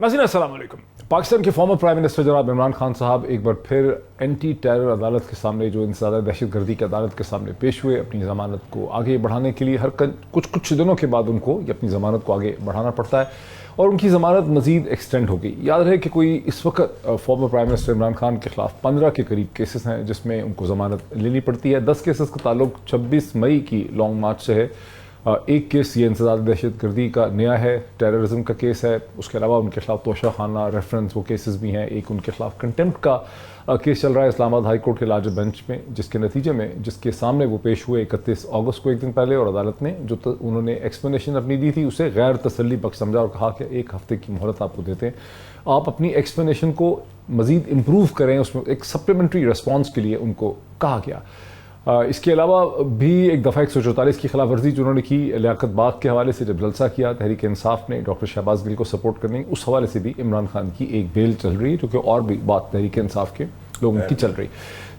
नाज़रीन अस्सलाम वालेकुम। पाकिस्तान के फॉर्मर प्राइम मिनिस्टर जनाब इमरान खान साहब एक बार फिर एंटी टेरर अदालत के सामने, जो इंसदाद दहशतगर्दी की अदालत के सामने पेश हुए। अपनी ज़मानत को आगे बढ़ाने के लिए हर कुछ दिनों के बाद उनको अपनी ज़मानत को आगे बढ़ाना पड़ता है और उनकी ज़मानत मज़ीद एक्सटेंड हो गई। याद रहे कि कोई इस वक्त former prime minister Imran Khan के खिलाफ 15 के करीब केसेस हैं जिसमें उनको ज़मानत लेनी पड़ती है। 10 केसेस का ताल्लुक 26 मई की लॉन्ग मार्च से है। एक केस ये इंसदाद दहशतगर्दी का नया है, टेररिज्म का केस है। उसके अलावा उनके खिलाफ तोशा खाना रेफरेंस वो केसेस भी हैं। एक उनके खिलाफ कंटेम्प्ट का केस चल रहा है इस्लामाबाद हाई कोर्ट के लार्ज बेंच में, जिसके नतीजे में जिसके सामने वो पेश हुए 31 अगस्त को, एक दिन पहले, और अदालत ने जो उन्होंने एक्सप्लेनेशन अपनी दी थी उसे गैर तसल्ली बख्श समझा और कहा कि 1 हफ्ते की मोहलत आपको देते हैं, आप अपनी एक्सप्लेनेशन को मज़ीद इम्प्रूव करें। उसमें एक सप्लीमेंट्री रिस्पॉन्स के लिए उनको कहा गया। इसके अलावा भी एक दफ़ा 144 की खिलाफ वर्जी जो उन्होंने की लियाकत बाग के हवाले से, जब जलसा किया तहरीक इंसाफ ने डॉक्टर शहबाज गिल को सपोर्ट करने, उस हवाले से भी इमरान खान की एक बेल चल रही है, जो कि और भी बात तहरीक इंसाफ के लोगों की चल रही,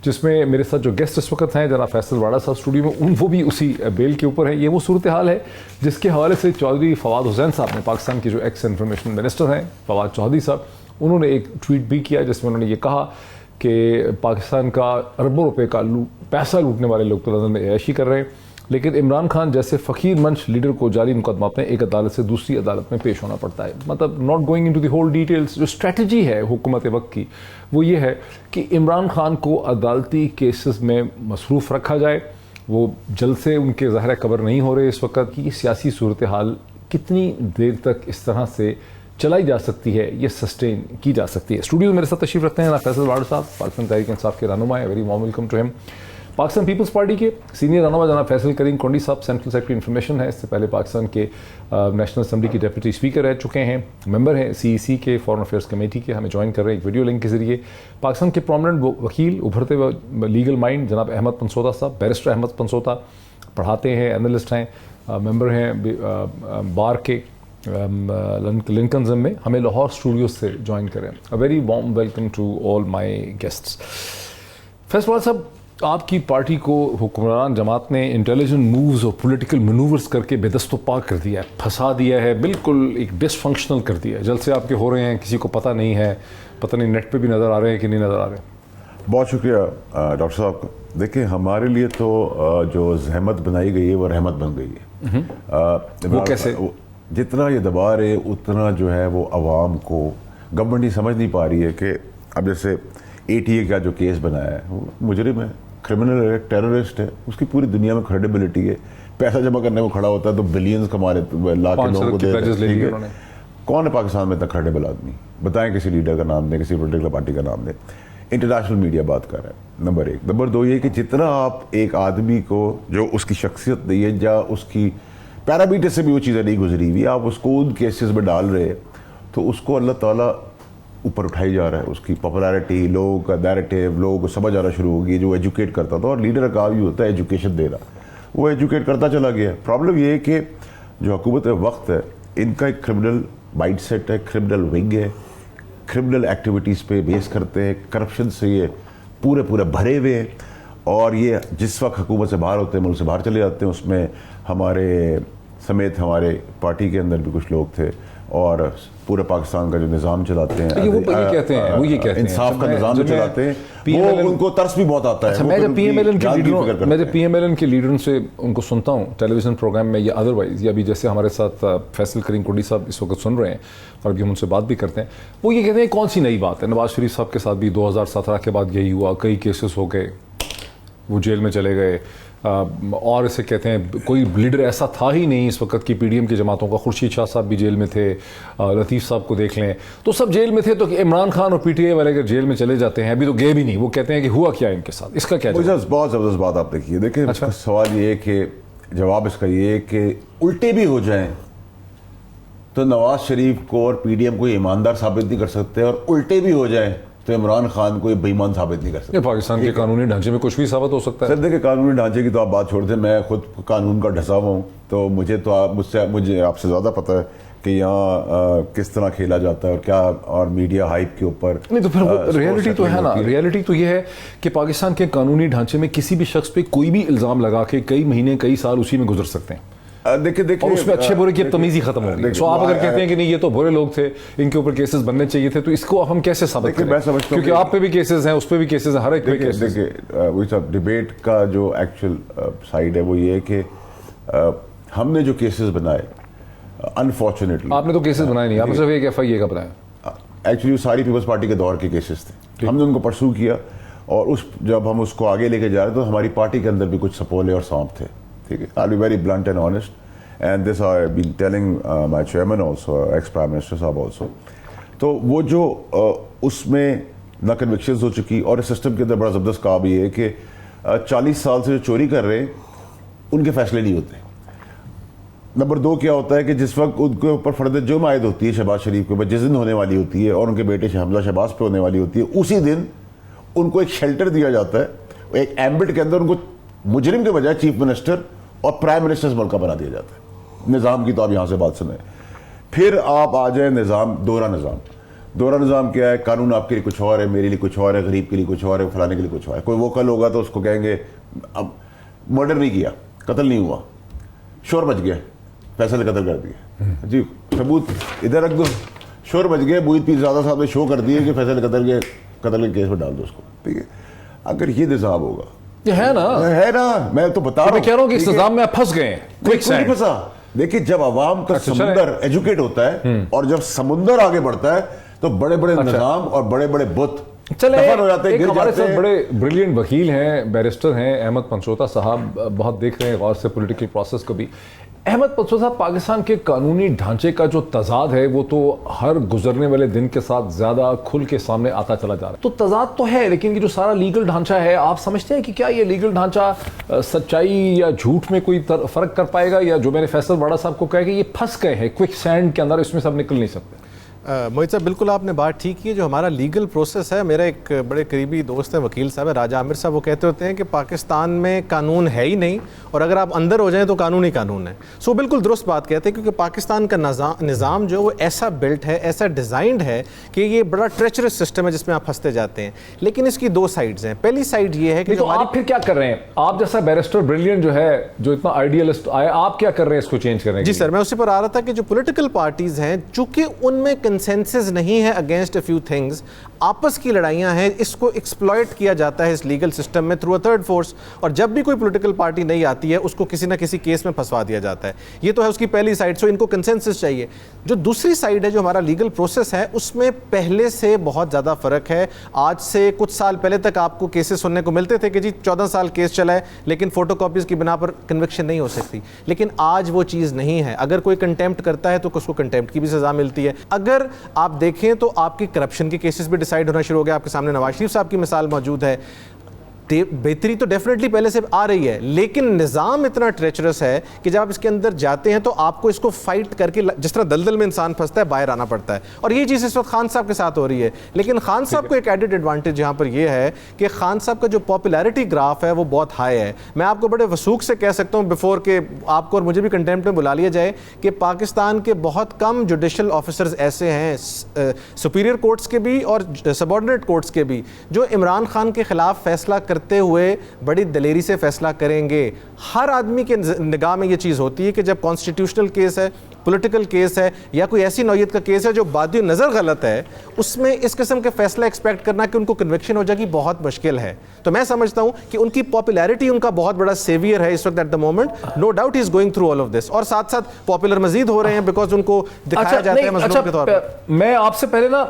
जिसमें मेरे साथ जो गेस्ट इस वक्त हैं जनाब फैसल वाड़ा साहब स्टूडियो में, वो भी उसी बेल के ऊपर है। ये वो सूरत हाल है जिसके हवाले से चौधरी फवाद हुसैन साहब ने, पाकिस्तान के जो एक्स इन्फॉर्मेशन मिनिस्टर हैं फवाद चौधरी साहब, उन्होंने एक ट्वीट भी किया जिसमें उन्होंने ये कहा कि पाकिस्तान का अरबों रुपए का पैसा लूटने वाले लोग तो लंदन में ऐशी कर रहे हैं, लेकिन इमरान खान जैसे फ़कीर मंश लीडर को जारी मुकदमा में एक अदालत से दूसरी अदालत में पेश होना पड़ता है। मतलब not going into the whole details, जो स्ट्रेटजी है हुकूमत वक्त की वो ये है कि इमरान खान को अदालती केसेस में मसरूफ़ रखा जाए। वो जल्द से उनके ज़ाहिर कबर नहीं हो रहे इस वक्त की सियासी सूरत हाल कितनी देर तक इस तरह से चलाई जा सकती है, ये सस्टेन की जा सकती है। स्टूडियो में मेरे साथ तशरीफ रखते हैं फैसल वाड़ा साहब, पाकिस्तान तहरीक इंसाफ के रहनुमा है। Very warm welcome to him. Pakistan Peoples Party के सीनियर रहनुमा जनाब फैसल करीम कोंडी साहब, सेंट्रल सेक्रेटरी इन्फॉर्मेशन है, इससे पहले पाकिस्तान के नेशनल असम्बली के डेप्यूटी स्पीकर रह चुके हैं, मेंबर हैं CEC के फॉरेन अफेयर्स कमेटी के, हमें ज्वाइन कर रहे हैं एक वीडियो लिंक के जरिए। पाकिस्तान के प्रोमिनेंट वकील, उभरते हुए लीगल माइंड जनाब अहमद पंसोता साहब, बैरिस्टर अहमद पंसोता, पढ़ाते हैं, एनालिस्ट हैं, मेंबर हैं बार के लिंकन जिम में, हमें लाहौर स्टूडियो से ज्वाइन करें। A very warm welcome to all my guests. Faisal साहब, आपकी पार्टी को हुक्मरान जमात ने इंटेलिजेंट मूव्स और पॉलिटिकल मनूवर्स करके बेदस्तोपा कर दिया है, फंसा दिया है, बिल्कुल एक डिसफंक्शनल कर दिया है। जलसे आपके हो रहे हैं, किसी को पता नहीं है, पता नहीं नेट पे भी नज़र आ रहे हैं कि नहीं नज़र आ रहे हैं। बहुत शुक्रिया डॉक्टर साहब। देखिए, हमारे लिए तो जो जहमत बनाई गई है वो रहमत बन गई है। वो कैसे? जितना ये दबा रहे उतना जो है वो आवाम को गवर्नमेंट ही समझ नहीं पा रही है कि अब जैसे ATA का जो केस बनाया है, वो मुजरिम है, क्रिमिनल है, टेररिस्ट है, उसकी पूरी दुनिया में क्रेडिबिलिटी है। पैसा जमा करने को खड़ा होता है तो बिलियंस कमाने लाख के लोगों को दे रहे हैं। कौन है पाकिस्तान में इतना क्रेडिबल आदमी? बताएं, किसी लीडर का नाम दें, किसी पर्टिकुलर पार्टी का नाम दें। इंटरनेशनल मीडिया बात कर रहा है, नंबर 1। नंबर 2 ये कि जितना आप एक आदमी को जो उसकी शख्सियत नहीं है या उसकी पैरामीटर से भी वो चीज़ें नहीं गुजरी हुई, आप उसको उन केसेस में डाल रहे हैं तो उसको अल्लाह ताला ऊपर उठाई जा रहा है। उसकी पॉपुलैरिटी, लोगों का नैरेटिव, लोगों को समझ आना शुरू होगी। जो एजुकेट करता था, और लीडर का काम ही होता है एजुकेशन देना, वो एजुकेट करता चला गया। प्रॉब्लम ये है कि जो हुकूमत वक्त है, इनका एक क्रिमिनल माइंड सेट है, क्रिमिनल विंग है, क्रिमिनल एक्टिविटीज़ पे बेस करते हैं, करप्शन से ये पूरे भरे हुए हैं। और ये जिस वक्त हुकूमत से बाहर होते हैं, मुल्क से बाहर चले जाते हैं, उसमें हमारे समेत हमारे पार्टी के अंदर भी कुछ लोग थे और पूरे पाकिस्तान का जो निज़ाम चलाते हैं, वो ये कहते हैं इंसाफ का निज़ाम जो चलाते हैं, वो उनको तरस भी बहुत आता है। अच्छा, मैं जब PMLN के लीडरों से उनको सुनता हूँ टेलीविज़न प्रोग्राम में या अदरवाइज, या अभी जैसे हमारे साथ फैसल करीम कोंडी साहब इस वक्त सुन रहे हैं और अभी हम उनसे बात भी करते हैं, वो ये कहते हैं कौन सी नई बात है। नवाज शरीफ साहब के साथ भी 2017 के बाद यही हुआ, कई केसेस हो गए, वो जेल में चले गए। और इसे कहते हैं कोई लीडर ऐसा था ही नहीं इस वक्त की PDM की जमातों का। खुर्शीद शाह साहब भी जेल में थे, लतीफ़ साहब को देख लें, तो सब जेल में थे। तो इमरान खान और PTA वाले अगर जेल में चले जाते हैं, अभी तो गए भी नहीं, वो कहते हैं कि हुआ क्या इनके साथ, इसका क्या जवाब? बहुत ज़बरदस्त बात आप देखिए। देखिए, अच्छा, सवाल ये कि जवाब इसका ये कि उल्टे भी हो जाएं तो नवाज शरीफ को और PDM को ईमानदार साबित नहीं कर सकते, और उल्टे भी हो जाएं तो इमरान खान को बेईमान साबित नहीं कर सकते। पाकिस्तान के कानूनी ढांचे में कुछ भी साबित हो सकता है। सर देखिए, कानूनी ढांचे की तो आप बात छोड़ दें, मैं खुद कानून का ढसा हुआ हूँ, तो मुझे आपसे ज़्यादा पता है कि यहाँ किस तरह खेला जाता है और क्या, और मीडिया हाइप के ऊपर नहीं। तो फिर रियलिटी तो है ना, रियलिटी तो ये है कि पाकिस्तान के कानूनी ढांचे में किसी भी शख्स पे कोई भी इल्ज़ाम लगा के कई महीने कई साल उसी में गुजर सकते हैं। देखिए और उसमें अच्छे बुरे की तमीज ही खत्म हो गई। तो आप अगर कहते हैं कि नहीं ये तो बुरे लोग थे, इनके ऊपर केसेस बनने चाहिए थे, तो इसको हम कैसे साबित करें? मैं समझता हूं क्योंकि आप पे भी केसेस हैं, उस पे भी केसेस हैं, हर एक पे केसेस। देखिए वही सब डिबेट का जो एक्चुअल साइड है वो ये है कि हमने जो केसेस बनाए अनफॉर्चुनेटली, आपने तो केसेस बनाए नहीं, आपने सिर्फ एक FIA का बनाया। एक्चुअली सारी पीपल्स पार्टी के दौर के केसेस थे, हमने उनको परसू किया और जब हम उसको आगे लेके जा रहे तो हमारी पार्टी के अंदर भी कुछ सपोले और सांप थे, ठीक है। I be very blunt and honest and this I been telling my chairman also, ex prime minister साहब आल्सो। तो वो जो उसमें ना कन्विक्शंस हो चुकी, और इस सिस्टम के अंदर बड़ा ज़बरदस्त काम ये है कि 40 साल से जो चोरी कर रहे हैं उनके फैसले नहीं होते। नंबर 2 क्या होता है कि जिस वक्त उनके ऊपर फर्द जुर्म आयद होती है शहबाज शरीफ के ऊपर, जिस दिन होने वाली होती है और उनके बेटे हमजा शहबाज पे होने वाली होती है, उसी दिन उनको एक शेल्टर दिया जाता है, एक एम्बिट के अंदर उनको मुजरिम के बजाय चीफ मिनिस्टर और प्राइम मिनिस्टर मुल्क का बना दिया जाता है। निज़ाम की तो आप यहाँ से बात सुने। फिर आप आ जाए निज़ाम, दोहरा निज़ाम क्या है? कानून आपके लिए कुछ और है, मेरे लिए कुछ और है, गरीब के लिए कुछ और है, फलाने के लिए कुछ और है। कोई वोकल होगा तो उसको कहेंगे अब मर्डर नहीं किया, कत्ल नहीं हुआ, शोर मच गया, फैसले कत्ल कर दिए, जी सबूत इधर रख दो, शोर मच गया, बुईद पीरज़ादा साहब ने शो कर दिए कि फैसले कत्ल के केस में डाल दो उसको, ठीक है। अगर ये निज़ाम होगा, ये है ना, मैं तो बता रहा हूं, मैं कह रहा हूं कि इस निज़ाम में आप फंस गए हैं। नहीं फंसा। देखिए जब आवाम का समुंदर एजुकेट होता है और जब समुंदर आगे बढ़ता है तो बड़े बड़े निज़ाम और बड़े बड़े बुत चले हो जाते हैं, एक हमारे साथ बड़े ब्रिलियंट वकील हैं, बैरिस्टर हैं, अहमद पंचोता साहब, बहुत देख रहे हैं गौर से पॉलिटिकल प्रोसेस को भी। अहमद पंचोता साहब, पाकिस्तान के कानूनी ढांचे का जो तजाद है वो तो हर गुजरने वाले दिन के साथ ज़्यादा खुल के सामने आता चला जा रहा है। तो तजाद तो है, लेकिन ये जो सारा लीगल ढांचा है, आप समझते हैं कि क्या ये लीगल ढांचा सच्चाई या झूठ में कोई फ़र्क कर पाएगा, या जो मैंने फैसल वाड़ा साहब को कहा कि ये फंस गए हैं क्विक सैंड के अंदर, इसमें सब निकल नहीं सकते? मोहित साहब, बिल्कुल आपने बात ठीक की है। जो हमारा लीगल प्रोसेस है, मेरा एक बड़े करीबी दोस्त है, वकील साहब है, राजा आमिर साहब, वो कहते होते हैं कि पाकिस्तान में कानून है ही नहीं, और अगर आप अंदर हो जाएं तो कानून ही कानून है। सो बिल्कुल दुरुस्त बात कहते हैं, क्योंकि पाकिस्तान का निज़ाम जो है वो ऐसा बिल्ट है, ऐसा डिज़ाइंड है कि ये बड़ा ट्रेचरस सिस्टम है जिसमें आप फंसते जाते हैं। लेकिन इसकी 2 साइड्स हैं। पहली साइड ये है कि तो आप फिर क्या कर रहे हैं? आप जैसा बैरिस्टर ब्रिलियंट जो है, जो इतना आइडियलिस्ट आया, आप क्या कर रहे हैं इसको चेंज करने के लिए? जी सर, मैं उसी पर आ रहा था कि जो पॉलिटिकल पार्टीज हैं, चूंकि उनमें कंसेंसस नहीं है अगेंस्ट अ फ्यू थिंग्स, आपस की लड़ाइयां हैं, इसको एक्सप्लॉइट किया जाता है इस लीगल सिस्टम में थ्रू अ थर्ड फोर्स, और जब भी कोई पॉलिटिकल पार्टी नहीं आती है उसको किसी ना किसी केस में फंसवा दिया जाता है। ये तो है उसकी पहली साइड। सो इनको कंसेंसस चाहिए। जो दूसरी साइड है, जो हमारा लीगल प्रोसेस है, उसमें पहले से बहुत ज़्यादा फ़र्क है। आज से कुछ साल पहले तक आपको केसेस सुनने को मिलते थे कि जी 14 साल केस चला है, लेकिन फोटोकॉपीज़ की बिना पर कन्विक्शन नहीं हो सकती। लेकिन आज वो चीज़ नहीं है। अगर कोई कंटेम्प्ट करता है तो उसको कंटेम्प्ट की भी सज़ा मिलती है। अगर आप देखें तो आपकी करप्शन के केसेस भी डिसाइड होना शुरू हो गया। आपके सामने नवाज शरीफ साहब की मिसाल मौजूद है। बेहतरी तो डेफिनेटली पहले से आ रही है, लेकिन निज़ाम इतना ट्रेचरस है कि जब आप इसके अंदर जाते हैं तो आपको इसको फाइट करके, जिस तरह दलदल में इंसान फंसता है, बाहर आना पड़ता है। और ये चीज़ इस वक्त खान साहब के साथ हो रही है। लेकिन खान साहब को एक एडेड एडवांटेज यहाँ पर यह है कि खान साहब का जो पॉपुलैरिटी ग्राफ है वो बहुत हाई है। मैं आपको बड़े वसूख से कह सकता हूँ, बिफोर के आपको और मुझे भी कंटेम्प्ट में बुला लिया जाए, कि पाकिस्तान के बहुत कम जुडिशल ऑफिसर्स ऐसे हैं, सुपीरियर कोर्ट्स के भी और सबऑर्डिनेट कोर्ट्स के भी, जो इमरान खान के खिलाफ फैसला करते हुए बड़ी दलेरी से फैसला करेंगे। हर आदमी के निगाह में ये चीज़ होती है कि जब कॉन्स्टिट्यूशनल केस है, पॉलिटिकल केस है, या कोई ऐसी नौयत का केस है जो बादी नज़र गलत है, उसमें इस किस्म के फैसला एक्सपेक्ट करना कि उनको कन्विक्शन हो जाएगी बहुत मुश्किल है। तो मैं समझता हूं कि उनकी पॉपुलैरिटी उनका बहुत बड़ा सेवियर है इस वक्त at the moment. No doubt he is going through all of this, और साथ साथ पॉपुलर मजीद हो रहे हैं बिकॉज उनको दिखाया जाता है मजलूम के तौर पर। मैं आपसे पहले ना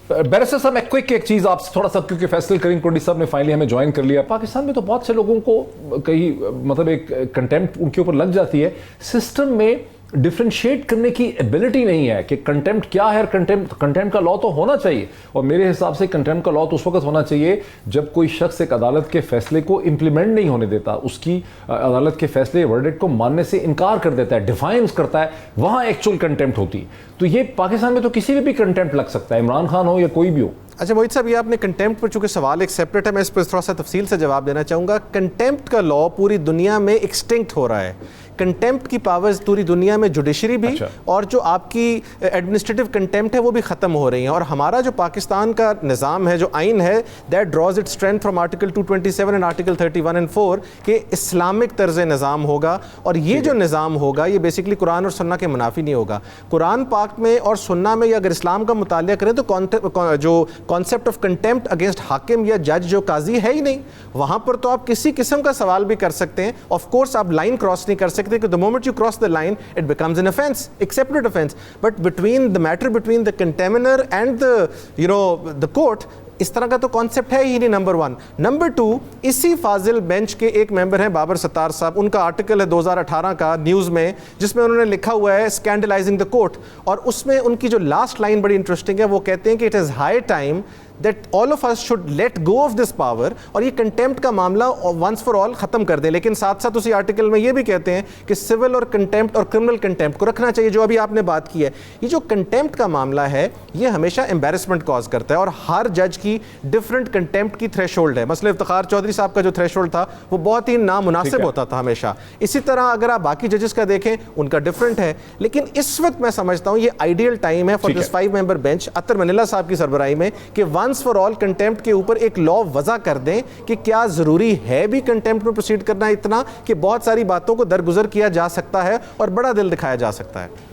बैरिस्टर साहब, मैं क्विक एक चीज आपसे थोड़ा सा, क्योंकि फैसल करीम कोडी साहब ने फाइनली हमें ज्वाइन कर लिया। पाकिस्तान में तो बहुत से लोगों को कहीं मतलब एक कंटेम्प्ट उनके ऊपर लग जाती है। सिस्टम में डिफ्रेंशिएट करने की एबिलिटी नहीं है कि कंटेम्प्ट क्या है। कंटेम्प्ट का लॉ तो होना चाहिए, और मेरे हिसाब से कंटेम्प्ट का लॉ तो उस वक्त होना चाहिए जब कोई शख्स एक अदालत के फैसले को इंप्लीमेंट नहीं होने देता, उसकी अदालत के फैसले वर्डिक्ट को मानने से इनकार कर देता है, डिफाइंस करता है, वहां एक्चुअल कंटेम्प्ट होती। तो ये पाकिस्तान में तो किसी भी कंटेम्प्ट लग सकता है, इमरान खान हो या कोई भी हो। अच्छा मोहित साहब, ये आपने कंटेम्प्ट पर, चूंकि सवाल एक सेपरेट है, मैं इस पर थोड़ा सा तफसील से जवाब देना चाहूँगा। कंटेम्प्ट का लॉ पूरी दुनिया में एक्सटिंक्ट हो रहा है। कंटेम्प्ट की पावर्स पूरी दुनिया में जुडिशरी भी और जो आपकी एडमिनिस्ट्रेटिव कंटेम्प्ट है वो भी ख़त्म हो रही हैं। और हमारा जो पाकिस्तान का निज़ाम है, जो आइन है, that draws it strength from article 227 and article 31 and 4 के इस्लामिक तर्ज निज़ाम होगा। और ये जो निज़ाम होगा ये बेसिकली कुरान और सुन्ना के मुनाफी नहीं होगा। कुरान पाक में और सुन्ना में अगर इस्लाम का मुतालिया करें तो जो कॉन्सेप्ट ऑफ कंटेम्प्ट अगेंस्ट हाकिम या जज जो काजी है ही नहीं, वहाँ पर तो आप किसी किस्म का सवाल भी कर सकते हैं। ऑफ कोर्स आप लाइन क्रॉस नहीं कर सकते, the moment you cross the line it becomes an offence, accepted offence. But between the matter between the contemnor and the court, इस तरह का तो कॉन्सेप्ट है ही नहीं, नंबर 1। नंबर 2, इसी फाजिल बेंच के एक मेंबर हैं बाबर सत्तार साहब, उनका आर्टिकल है 2018 का न्यूज़ में जिसमें उन्होंने लिखा हुआ है स्कैंडलाइजिंग द कोर्ट, और उसमें उनकी जो लास्ट लाइन बड़ी इंटरेस्टिंग है। वो कहते हैं कि it is high time that all of us should let go of this power, और ये कंटेम्प्ट का मामला once for all ख़त्म कर दें। लेकिन साथ साथ उसी आर्टिकल में ये भी कहते हैं कि सिविल और कंटेम्प्ट और क्रिमिनल कंटेम्प्ट को रखना चाहिए, जो अभी आपने बात की है। ये जो कंटेम्प्ट का मामला है ये हमेशा एम्बेरसमेंट कॉज करता है, और हर जज की डिफरेंट कंटेम्प्ट की थ्रेशोल्ड है। मसलन इफ्तिखार चौधरी साहब का जो थ्रेशोल्ड था वो बहुत ही नामुनासिब होता था हमेशा। इसी तरह अगर आप बाकी जजेस का देखें उनका डिफरेंट है। लेकिन इस वक्त मैं समझता हूँ ये आइडियल टाइम है for this 5 member bench Athar Minallah साहब की सरबराही में कि वंस फॉर ऑल कंटेम्प्ट के ऊपर एक लॉ वज़ा कर दें कि क्या ज़रूरी है भी कंटेम्प्ट में प्रोसीड करना इतना कि बहुत सारी बातों को दरगुजर किया जा सकता है और बड़ा दिल दिखाया जा सकता है।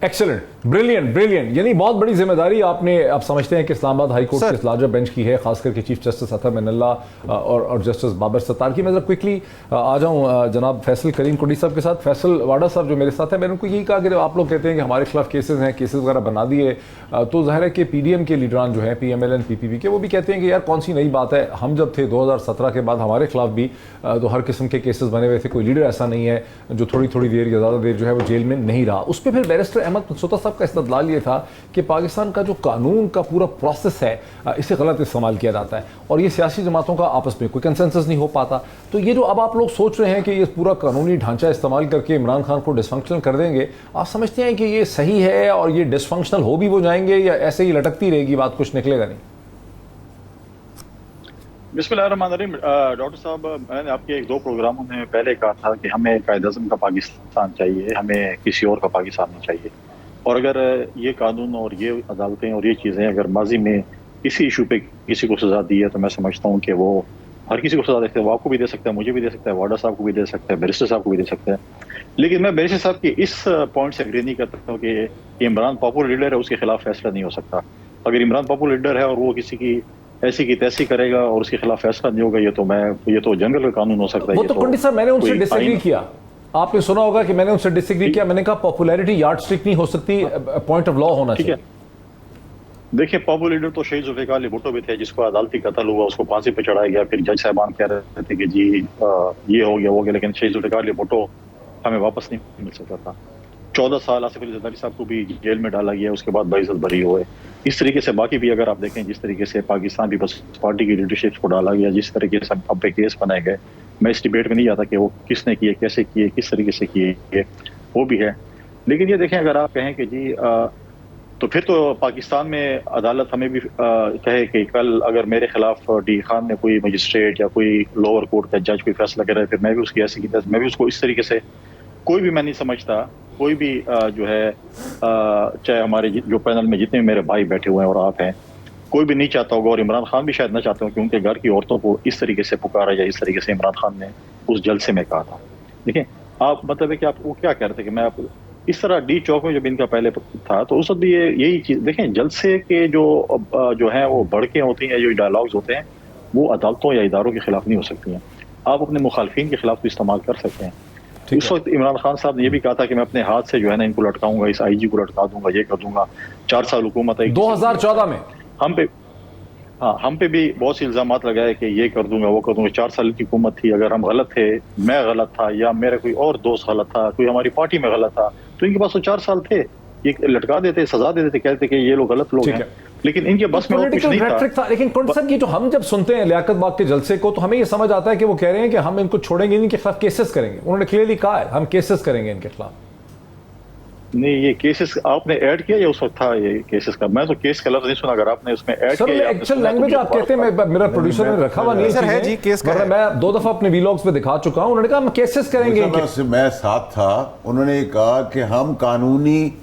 Excellent, brilliant, brilliant. यानी बहुत बड़ी जिम्मेदारी आपने, आप समझते हैं कि इस्लामाबाद हाई कोर्ट के लार्जर बेंच की है, खास करके चीफ जस्टिस अतर मनीला और जस्टिस बाबर सत्तार की। मैं जरा क्विकली आ जाऊँ जनाब फैसल करीम कुंडी साहब के साथ। फैसल वाडा साहब जो मेरे साथ हैं, मैंने उनको यही कहा कि आप लोग कहते हैं कि हमारे खिलाफ केसेस हैं, केसेस वगैरह बना दिए, तो ज़ाहिर है कि PDM के लीडरान जो हैं, PMLN PPP के, वो भी कहते हैं कि यार कौन सी नई बात है, हम जब थे 2017 के बाद हमारे खिलाफ भी तो हर किस्म के केसेस बने हुए थे, कोई लीडर ऐसा नहीं है जो थोड़ी थोड़ी देर या ज़्यादा देर जो है वो जेल में नहीं रहा। उस पर फिर बैरिस्टर अहमद मनसूता साहब का इस्तदलाल ये था कि पाकिस्तान का जो कानून का पूरा प्रोसेस है इसे गलत इस्तेमाल किया जाता है और ये सियासी जमातों का आपस में कोई कंसेंसस नहीं हो पाता। तो ये जो अब आप लोग सोच रहे हैं कि ये पूरा कानूनी ढांचा इस्तेमाल करके इमरान खान को डिसफंक्शनल कर देंगे, आप समझते हैं कि ये सही है और ये डिसफंक्शनल हो भी वो जाएंगे या ऐसे ही लटकती रहेगी बात, कुछ निकलेगा नहीं? बिस्मिल्लाहिर्रहमानिर्रहीम। डॉक्टर साहब, मैंने आपके 1-2 प्रोग्रामों में पहले कहा था कि हमें कायद-ए-आज़म का पाकिस्तान चाहिए, हमें किसी और का पाकिस्तान नहीं चाहिए। और अगर ये कानून और ये अदालतें और ये चीज़ें अगर माजी में किसी इशू पे किसी को सज़ा दी है तो मैं समझता हूँ कि वो हर किसी को सज़ा दे सकते हैं। वो आपको भी दे सकता है, मुझे भी दे सकता है, वाडा साहब को भी दे सकता है, बैरिस्टर साहब को भी दे सकता है। लेकिन मैं बैरिस्टर साहब की इस पॉइंट से एग्री नहीं करता हूँ कि इमरान पॉपुलर लीडर है, उसके खिलाफ फैसला नहीं हो सकता। अगर इमरान पॉपुलर लीडर है और वो किसी की ऐसी की तैसी करेगा और उसके खिलाफ फैसला नहीं होगा, ये तो जनरल कानून हो सकता है। वो तो पंडित साहब मैंने उनसे डिसएग्री किया, आपने सुना होगा कि मैंने उनसे डिसएग्री किया। मैंने कहा पॉपुलैरिटी यार्डस्टिक नहीं हो सकती, पॉइंट ऑफ लॉ होना चाहिए। देखिए, पॉपुलर लीडर तो शहीद जुल्फ़िकार अली भुट्टो भी थे, जिसको अदालती कत्ल हुआ, उसको फांसी पे चढ़ाया गया। फिर जज साहबान कह रहे थे कि जी ये हो गया वो गया, लेकिन शहीद जुल्फ़िकार अली भुट्टो हमें वापस नहीं मिल सकता था। 14 साल आसिफ अली ज़रदारी साहब को भी जेल में डाला गया, उसके बाद बाइज्जत बरी हुए। इस तरीके से बाकी भी अगर आप देखें, जिस तरीके से पाकिस्तान पीपल्स पार्टी की लीडरशिप को डाला गया, जिस तरीके से अब पे केस बनाए गए, मैं इस डिबेट में नहीं आता कि वो किसने किए, कैसे किए, किस तरीके से किए, वो भी है। लेकिन ये देखें, अगर आप कहें कि जी तो फिर तो पाकिस्तान में अदालत हमें भी कहे कि कल अगर मेरे खिलाफ डी खान ने कोई मजिस्ट्रेट या कोई लोअर कोर्ट का जज कोई फैसला करे, फिर मैं भी उसकी ऐसी की मैं भी उसको इस तरीके से, कोई भी मैं नहीं समझता, कोई भी जो है चाहे हमारे जो पैनल में जितने मेरे भाई बैठे हुए हैं और आप हैं, कोई भी नहीं चाहता होगा और इमरान खान भी शायद ना चाहते हो कि उनके घर की औरतों को इस तरीके से पुकारा जाए, इस तरीके से इमरान खान ने उस जलसे में कहा था। देखिए, आप मतलब है कि आप वो क्या कह रहे थे कि मैं आप इस तरह डी चौक में जब इनका पहले था तो उस वक्त भी यही चीज़ देखें, जलसे के जो है वो भड़कें होती हैं, जो डायलॉग्स होते हैं, वो अदालतों या इदारों के खिलाफ नहीं हो सकती हैं। आप अपने मुखालफिन के खिलाफ भी इस्तेमाल कर सकते हैं। उस वक्त इमरान खान साहब ने ये भी कहा था कि मैं अपने हाथ से जो है ना इनको लटकाऊंगा, इस IG को लटका दूंगा, ये कर दूंगा। 4 साल हुकूमत है 2014 में हम पे भी बहुत से इल्जाम लगाए कि ये कर दूंगा, वो कर दूंगा। 4 साल की हुकूमत थी, अगर हम गलत थे, मैं गलत था या मेरा कोई और दोस्त गलत था, कोई हमारी पार्टी में गलत था, तो इनके पास तो 4 साल थे, ये लटका देते, सजा दे देते, कहते कि ये लोग गलत लोग हैं। लेकिन इनके बस में कुछ नहीं था। लेकिन कॉन्सेप्ट की जो हम जब सुनते हैं लियाकत बाग के जलसे को, तो हमें ये समझ आता है कि वो कह रहे हैं कि हम इनको छोड़ेंगे, इनके खिलाफ केसेस करेंगे। उन्होंने क्लियरली कहा है हम केसेस करेंगे इनके खिलाफ। नहीं, ये केसेस आपने ऐड किया या उस वक्त था ये केसेस का? मैं तो केस का लफ्ज नहीं सुना, अगर आपने उसमें ऐड सर किया। एक्चुअल लैंग्वेज आप कहते हैं, मेरा प्रोड्यूसर ने रखा हुआ नहीं सर है जी, केस का है। मैं 2 दफा अपने वीलॉग्स में दिखा चुका हूं, उन्होंने कहा हम केसेस करेंगे। मैं साथ था, उन्होंने कहा कि हम कानूनी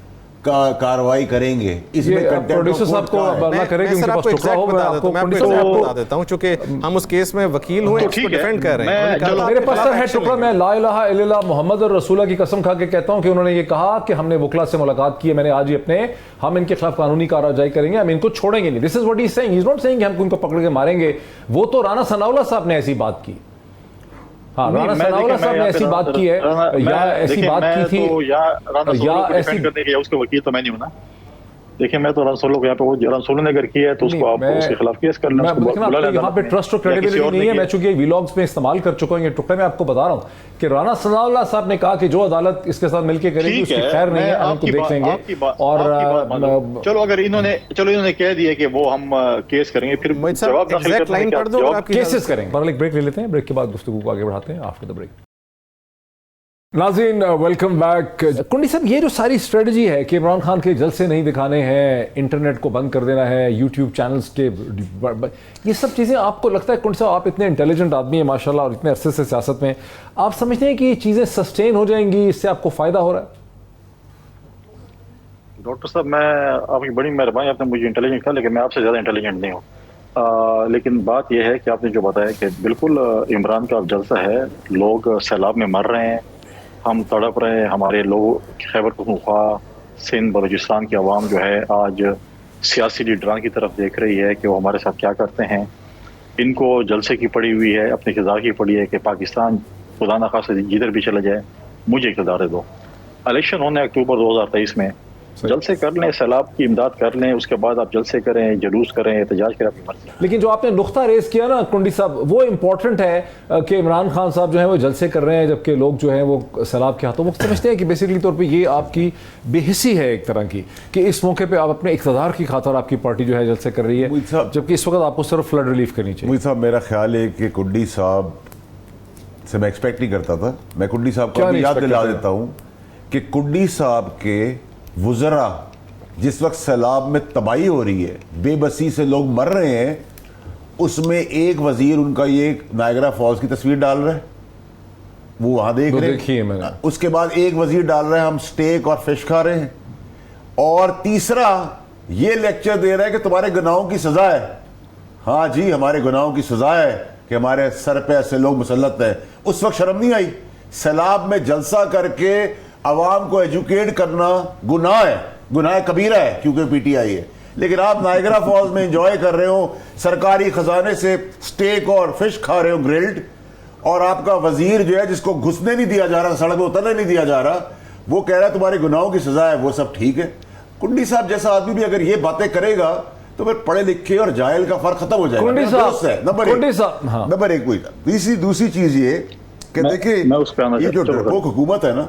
कार्रवाई करेंगे। इसमें प्रोड्यूसर साहब को अल्लाह करे कि उनके पास टुकड़ा हो। मैं आपको बता देता हूं, चूंकि हम उस केस में वकील हुए, इसको डिफेंड कर रहे हैं। मेरे पास सर है टुकड़ा, मैं ला इलाहा इल्लल्लाह मोहम्मद और रसूला की कसम खा के कहता हूं कि उन्होंने ये कहा कि हमने वकला से मुलाकात की है, मैंने आज ही हम इनके खिलाफ कानूनी कार्रवाई करेंगे, हम इनको छोड़ेंगे नहीं। This is what he is saying, he is not saying हम उनको पकड़ के मारेंगे। वो तो राना सनाउल्लाह साहब ने ऐसी बात की। हाँ, राना सनाउल्लाह साहब ने ऐसी बात की है, या ऐसी बात की थी, या ऐसी करने के उसके वकील तो मैं नहीं हूं ना। देखिए, मैं तो रसूल को यहाँ पे, वो रसूल ने अगर किया है तो उसको आप उसके खिलाफ केस कर लें। यहाँ पे ट्रस्ट और क्रेडिबिलिटी नहीं है। मैं चूंकि वीलॉग्स में इस्तेमाल कर चुका हूँ ये टुकड़े, में आपको बता रहा हूँ कि राना सनाउल्लाह साहब ने कहा कि जो अदालत इसके साथ मिलकर करेगी उसकी खैर नहीं है, हम देख लेंगे। और चलो, अगर इन्होंने कह दिया कि वो हम केस करेंगे, फिर जवाब केसेस करेंगे। पर एक ब्रेक ले लेते हैं, ब्रेक के बाद गुफ्तगू को आगे बढ़ाते हैं आफ्टर द ब्रेक। नाज़रीन, वेलकम बैक। कुंडी साहब, ये जो सारी स्ट्रेटजी है कि इमरान खान के जलसे नहीं दिखाने हैं, इंटरनेट को बंद कर देना है, यूट्यूब चैनल्स के, ये सब चीज़ें आपको लगता है, कुंडी साहब आप इतने इंटेलिजेंट आदमी हैं माशाल्लाह और इतने अरसे से सियासत में, आप समझते हैं कि ये चीज़ें सस्टेन हो जाएंगी, इससे आपको फ़ायदा हो रहा है? डॉक्टर साहब, मैं आपकी बड़ी मेहरबानी, आपने मुझे इंटेलिजेंट कहा, लेकिन मैं आपसे ज़्यादा इंटेलिजेंट नहीं हूँ। लेकिन बात यह है कि आपने जो बताया कि बिल्कुल इमरान का जलसा है, लोग सैलाब में मर रहे हैं, हम तड़प रहे हैं, हमारे लोग खैबर पख्तूनख्वा, सिंध, बलूचिस्तान की आवाम जो है आज सियासी लीडरान की तरफ देख रही है कि वो हमारे साथ क्या करते हैं। इनको जलसे की पड़ी हुई है, अपने इक़्तिदार की पड़ी है कि पाकिस्तान खुदा न खास्ता जिधर भी चला जाए मुझे इक़्तिदार दे दो। इलेक्शन होने अक्टूबर 2023 में, जलसे कर लें, सैलाब की इमदाद कर लें, उसके बाद आप जलसे करें, जुलूस करें, एहतजाज करें, अपनी मर्जी। लेकिन जो आपने नुक्ता रेज किया ना कुंडी साहब, वो इंपॉर्टेंट है कि इमरान खान साहब जो है वो जलसे कर रहे हैं जबकि लोग जो हैं वो सैलाब के हाथों, वो समझते हैं कि बेसिकली तौर पे ये आपकी बेहिसी है एक तरह की, कि इस मौके पे आप अपने इक़्तिदार की खातिर आपकी पार्टी जो है जलसे कर रही है, जबकि इस वक्त आपको सिर्फ फ्लड रिलीफ करनी चाहिए। मुझे साहब, मेरा ख्याल है कि कुंडी साहब से मैं एक्सपेक्ट नहीं करता था। मैं कुंडी साहब को याद दिला देता हूँ कि कुंडी साहब के वुज़रा जिस वक्त सैलाब में तबाही हो रही है, बेबसी से लोग मर रहे हैं, उसमें एक वजीर उनका ये नायग्रा फॉल्स की तस्वीर डाल रहा है, वो वहां देख रहे हैं। उसके बाद एक वजीर डाल रहा है हम स्टेक और फिश खा रहे हैं, और तीसरा ये लेक्चर दे रहा है कि तुम्हारे गुनाहों की सजा है। हाँ जी, हमारे गुनाहों की सजा है कि हमारे सर पे ऐसे लोग मुसल्लत हैं। उस वक्त शर्म नहीं आई? सैलाब में जलसा करके अवाम को एजुकेट करना गुनाह है, गुनाह कबीरा है, क्योंकि पीटीआई है। लेकिन आप नायग्रा फॉल्स में एंजॉय कर रहे हो, सरकारी खजाने से स्टेक और फिश खा रहे हो ग्रिल्ड, और आपका वजीर जो है जिसको घुसने नहीं दिया जा रहा, सड़क में उतरने नहीं दिया जा रहा, वो कह रहा है तुम्हारे गुनाहों की सजा है। वो सब ठीक है। कुंडी साहब जैसा आदमी भी अगर ये बातें करेगा तो फिर पढ़े लिखे और जाहिल का फर्क खत्म हो जाएगा। नंबर एक वही। दूसरी चीज ये कि देखिए, ये जो डरपोक हुकूमत है ना,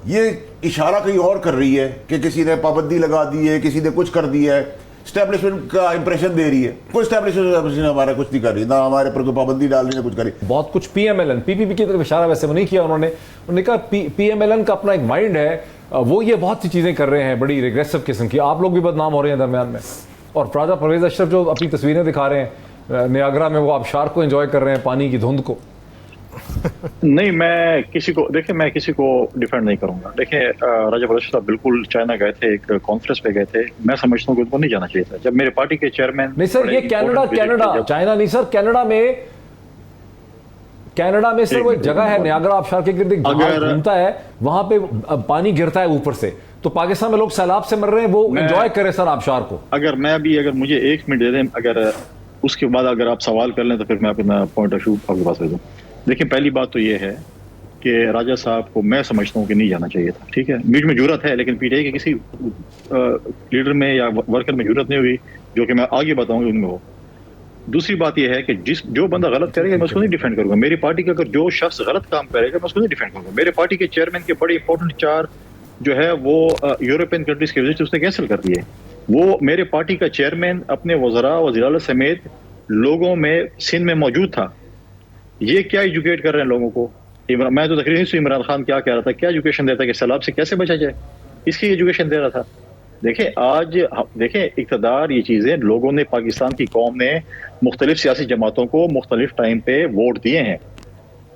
ये इशारा कहीं और कर रही है कि किसी ने पाबंदी लगा दी है, किसी ने कुछ कर दिया है, स्टैब्लिशमेंट का इंप्रेशन दे रही है। कोई स्टैब्लिशमेंट हमारा कुछ नहीं कर रही, ना हमारे पर कोई पाबंदी डाल रही है, कुछ कर रही। बहुत कुछ पीएमएलएन, पीपीपी की तरफ इशारा वैसे वो नहीं किया उन्होंने कहा पीएमएलएन का अपना एक माइंड है, वो ये बहुत सी चीजें कर रहे हैं बड़ी रिग्रेसिव किस्म की। आप लोग भी बदनाम हो रहे हैं दरमियान में। और राजा परवेज अशरफ जो अपनी तस्वीरें दिखा रहे हैं नियाग्रा में, वो आबशार को एंजॉय कर रहे हैं, पानी की धुंध को। नहीं, मैं किसी को डिफेंड नहीं करूंगा। देखिए, राजा परवेज साहब बिल्कुल चाइना गए थे, एक कॉन्फ्रेंस पे गए थे। मैं समझता हूँ कि उनको नहीं जाना चाहिए था। जब मेरे पार्टी के चेयरमैन, नहीं सर, ये कनाडा चाइना नहीं सर, कनाडा में सर वो एक जगह है नियाग्रा आबशार के गिर्द घूमता है, वहां पे पानी गिरता है ऊपर से, तो पाकिस्तान में लोग सैलाब से मर रहे हैं, वो एंजॉय करें सर आबशार को। अगर मुझे 1 मिनट दे दें, अगर उसके बाद अगर आप सवाल कर लें तो फिर मैं अपना पॉइंट ऑफ व्यू आपके पास दे दूँ। देखिए, पहली बात तो ये है कि राजा साहब को मैं समझता हूँ कि नहीं जाना चाहिए था। ठीक है, मुझ में जरूरत है, लेकिन पीटीआई के किसी लीडर में या वर्कर में जरूरत नहीं हुई, जो कि मैं आगे बताऊंगा उनमें हो। दूसरी बात यह है कि जो बंदा गलत करेगा मैं उसको नहीं डिफेंड करूंगा। मेरी पार्टी का अगर जो शख्स गलत काम करेगा मैं उसको नहीं डिफेंड करूंगा। मेरे पार्टी के चेयरमैन के बड़े इंपॉर्टेंट 4 जो है वो यूरोपियन कंट्रीज की वजह से उसने कैंसिल कर दिए। वो मेरे पार्टी का चेयरमैन अपने वज़रा वज़ीर समेत लोगों में सिंध में मौजूद था। ये क्या एजुकेट कर रहे हैं लोगों को मैं तो तकरीबन से इमरान खान क्या कह रहा था, क्या एजुकेशन देता है कि सैलाब से कैसे बचा जाए, इसकी एजुकेशन दे रहा था। देखें आज देखें इक़्तिदार, ये चीज़ें लोगों ने, पाकिस्तान की कौम ने मुख्तलिफ सियासी जमातों को मुख्तलिफ टाइम पे वोट दिए हैं।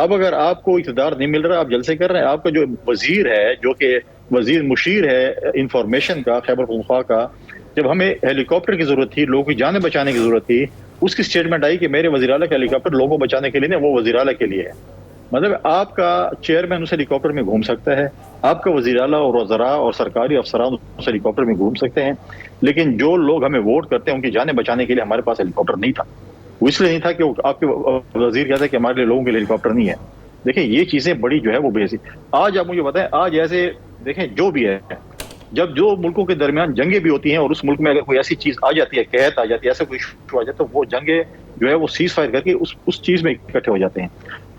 अब अगर आपको इक़्तिदार नहीं मिल रहा, आप जलसे कर रहे हैं, आपका जो वजीर है, जो कि वजीर मुशीर है इंफॉर्मेशन का, खैबर पख्तूनख्वा का, जब हमें हेलीकॉप्टर की जरूरत थी, लोगों की जानें बचाने की जरूरत थी, उसकी स्टेटमेंट आई कि मेरे वज़ीर आला का हेलीकॉप्टर लोगों को बचाने के लिए नहीं, वो वज़ीर आला के लिए है। मतलब आपका चेयरमैन उस हेलीकॉप्टर में घूम सकता है, आपका वज़ीर आला और वज़रा और सरकारी अफसरान उस हेलीकॉप्टर में घूम सकते हैं, लेकिन जो लोग हमें वोट करते हैं उनकी जानें बचाने के लिए हमारे पास हेलीकॉप्टर नहीं था। वो इसलिए नहीं था कि आपके वजीर कहते हैं कि हमारे लिए लोगों के लिए हेलीकॉप्टर नहीं है। देखिए ये चीजें बड़ी जो है वो बेहसी। आज आप मुझे बताएं, आज ऐसे देखें जो भी है, जब जो मुल्कों के दरमियान जंगें भी होती हैं और उस मुल्क में अगर कोई ऐसी चीज आ जाती है, कहत आ जाती है, ऐसा कोई इशू आ जाता है, तो वो जंगे जो है वो सीज फायर करके उस चीज में इकट्ठे हो जाते हैं।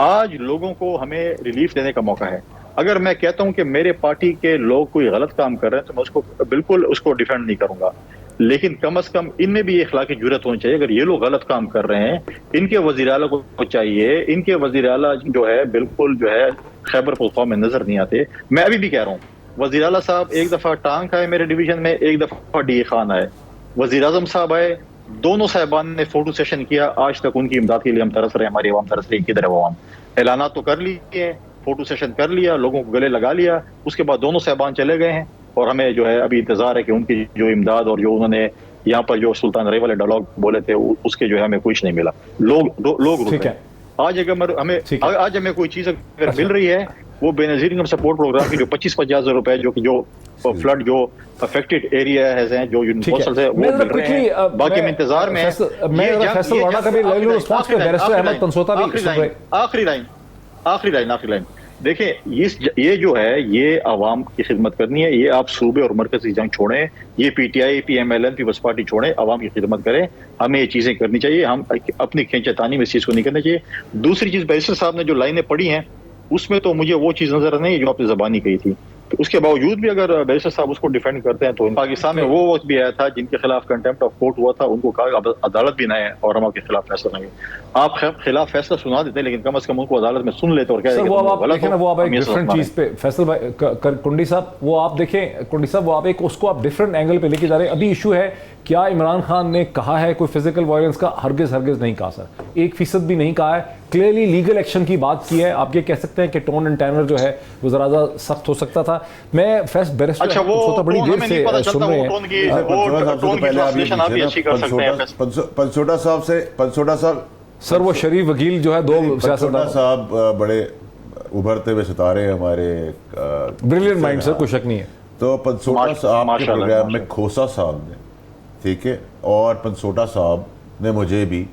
आज लोगों को हमें रिलीफ देने का मौका है। अगर मैं कहता हूं कि मेरे पार्टी के लोग कोई गलत काम कर रहे हैं तो मैं उसको बिल्कुल उसको डिफेंड नहीं करूंगा, लेकिन कम से कम इनमें भी इखलाकी जुर्रत होनी चाहिए। अगर ये लोग गलत काम कर रहे हैं, इनके वज़ीर आला को चाहिए, इनके वज़ीर आला जो है बिल्कुल जो है खैबर पख्तूनख्वा में नजर नहीं आते। मैं अभी भी कह रहा हूँ, वज़ीर आला साहब एक दफा टांग आए मेरे डिवीजन में, एक दफा डी खान आए, वज़ीर आज़म साहब आए, दोनों साहिबान ने फोटो सेशन किया। आज तक उनकी इमदाद के लिए हम तरस रहे हैं, हमारी अवाम तरस रही है। किधर है अवाम? ऐलाना तो कर लिए, फोटो सेशन कर लिया, लोगों को गले लगा लिया, उसके बाद दोनों साहिबान चले गए हैं और हमें जो है अभी इंतजार है कि उनकी जो इमदाद और जो उन्होंने यहाँ पर जो सुल्तान रही वाले डायलॉग बोले थे उसके जो है हमें कुछ नहीं मिला। लोग रुक रहे हैं। आज अगर हमें कोई चीज अगर मिल रही है, वो बेनजीर इनकम सपोर्ट प्रोग्राम की जो 25-50 हज़ार रुपए जो फ्लड जो अफेक्टेड एरिया है, जो यूनिवर्सल है, वो मिल रहे हैं। बाकी हम इंतजार में आखिरी लाइन देखें, ये जो है ये आवाम की खिदमत करनी है। ये आप सूबे और मरकज की जंग छोड़ें, ये पीटीआई, पीएमएलएन, पीपल्स पार्टी छोड़ें, आवाम की खिदमत करें। हमें ये चीजें करनी चाहिए, हम अपनी खींचतानी में इस चीज को नहीं करना चाहिए। दूसरी चीज, बैरिस्टर साहब ने जो लाइनें पढ़ी हैं उसमें तो मुझे वो चीज नजर नहीं है जो आपने जबानी कही थी। तो उसके बावजूद भी अगर बैरिस्टर साहब उसको डिफेंड करते हैं, तो पाकिस्तान में वो वक्त भी आया था जिनके खिलाफ कंटेम्प्ट ऑफ कोर्ट हुआ था, उनको कहा अदालत भी ना है और हम आपके खिलाफ फैसला नहीं। आप खिलाफ फैसला सुना देते हैं, लेकिन कम से कम उनको अदालत में सुन लेते और क्या डिफरेंट चीज पे फैसल कुंडी साहब, वो आप देखें, कुंडी साहब वो आप एक उसको आप डिफरेंट एंगल पे लेके जा रहे हैं। अभी इशू है क्या इमरान खान ने कहा है कोई फिजिकल वायलेंस का? हरगिज नहीं कहा सर, 1% भी नहीं कहा है। क्लियरली लीगल एक्शन की बात की है। आप ये कह सकते हैं कि टोन एंड टैनर जो है वो जरा सख्त हो सकता था। मैं फैस्ट बैरिस्टर अच्छा, वो बड़ी देर से सुन रहे हैं। पंचोटा साहब सर, वो शरीफ वकील जो है, दो सियासतदान साहब बड़े उभरते हुए सितारे हमारे, ब्रिलियंट माइंड सर, कोई शक नहीं है। तो पंचोटा साहब के प्रोग्राम में खोसा साहब ने, ठीक है, और पंचोटा साहब ने मुझे भी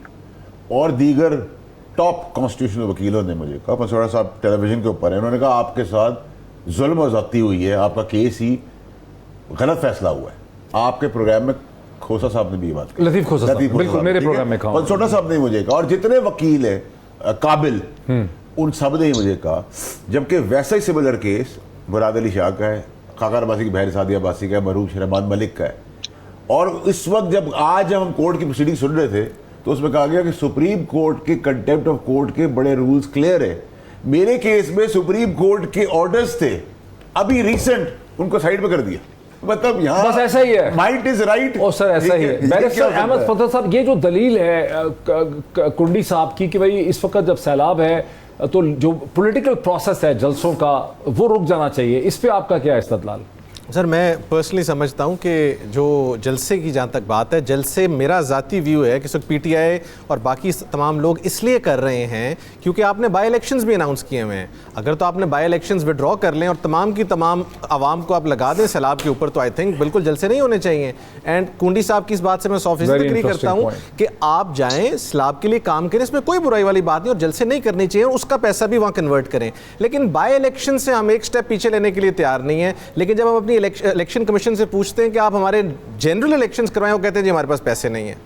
और दीगर टॉप कॉन्स्टिट्यूशनल वकीलों ने मुझे कहा, पंचोटा साहब टेलीविजन के ऊपर है, उन्होंने कहा आपके साथ जुल्म और ज़्यादती हुई है, आपका केस ही गलत फैसला हुआ है। आपके प्रोग्राम में खोसा साहब ने भी ये बात की, लतीफ खोसा साहब, बिल्कुल मेरे प्रोग्राम में कहा, पंचोटा साहब ने मुझे कहा, और जितने वकील हैं काबिल उन सब ने ही मुझे कहा। जबकि वैसा ही सिमिलर केस मुराद अली शाह का है, खाकर अब्बासी की बहन सादिया अब्बासी का है, मरूफ शहरमान मलिक का है। और इस वक्त जब आज हम कोर्ट की प्रोसीडिंग सुन रहे थे तो उसमें कहा गया कि सुप्रीम कोर्ट के कंटेम्प्ट ऑफ कोर्ट के बड़े रूल्स क्लियर है। मेरे केस में सुप्रीम कोर्ट के ऑर्डर्स थे, अभी रिसेंट उनको साइड पे कर दिया। मतलब यहाँ बस ऐसा ही है, माइंड इज राइट। और सर ऐसा ही है। बैरिस्टर अहमद फजल साहब, ये जो दलील है कुंडी साहब की कि भाई इस वक्त जब सैलाब है तो जो पॉलिटिकल प्रोसेस है जलसों का वो रुक जाना चाहिए, इस पे आपका क्या इस्तदलाल? सर, मैं पर्सनली समझता हूं कि जो जलसे की जहाँ तक बात है, जलसे मेरा ज़ाती व्यू है कि सिर्फ पीटीआई और बाकी तमाम लोग इसलिए कर रहे हैं क्योंकि आपने बाई इलेक्शंस भी अनाउंस किए हुए हैं। अगर तो आपने बाई इलेक्शंस विड्रॉ कर लें और तमाम की तमाम आवाम को आप लगा दें सैलाब के ऊपर, तो आई थिंक बिल्कुल जलसे नहीं होने चाहिए। एंड कुंडी साहब की इस बात से मैं 100% एग्री करता हूँ कि आप जाएँ सैलाब के लिए काम करें, इसमें कोई बुराई वाली बात नहीं, और जलसे नहीं करनी चाहिए, उसका पैसा भी वहाँ कन्वर्ट करें। लेकिन बाई इलेक्शन से हम एक स्टेप पीछे लेने के लिए तैयार नहीं है। लेकिन जब हम अपनी इलेक्शन कमीशन से पूछते हैं कि आप हमारे जनरल इलेक्शंस करवाएं, वो कहते हैं जी हमारे पास पैसे नहीं है।